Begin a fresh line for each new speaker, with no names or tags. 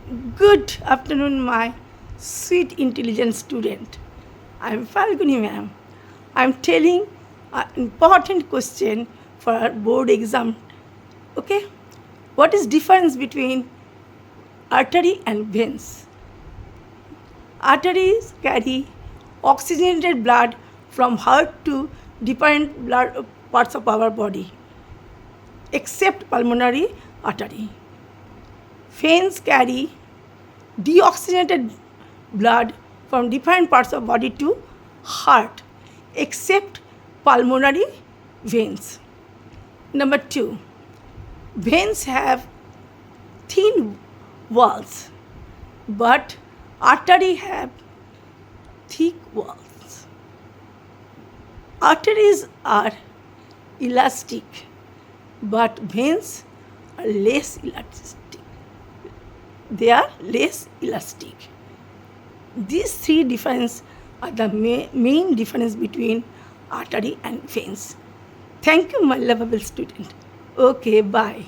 Good afternoon, my sweet, intelligent student. I am Falguni ma'am. I am telling an important question for our board exam. Okay, what is difference between artery and veins? Arteries carry oxygenated blood from heart to different blood parts of our body, except pulmonary artery. Veins carry deoxygenated blood from different parts of body to heart, except pulmonary veins. Number 2, veins have thin walls, but artery have thick walls. Arteries are elastic, but veins are less elastic. They are less elastic. These three differences are the main difference between artery and veins. Thank you, my lovable student. Okay, bye.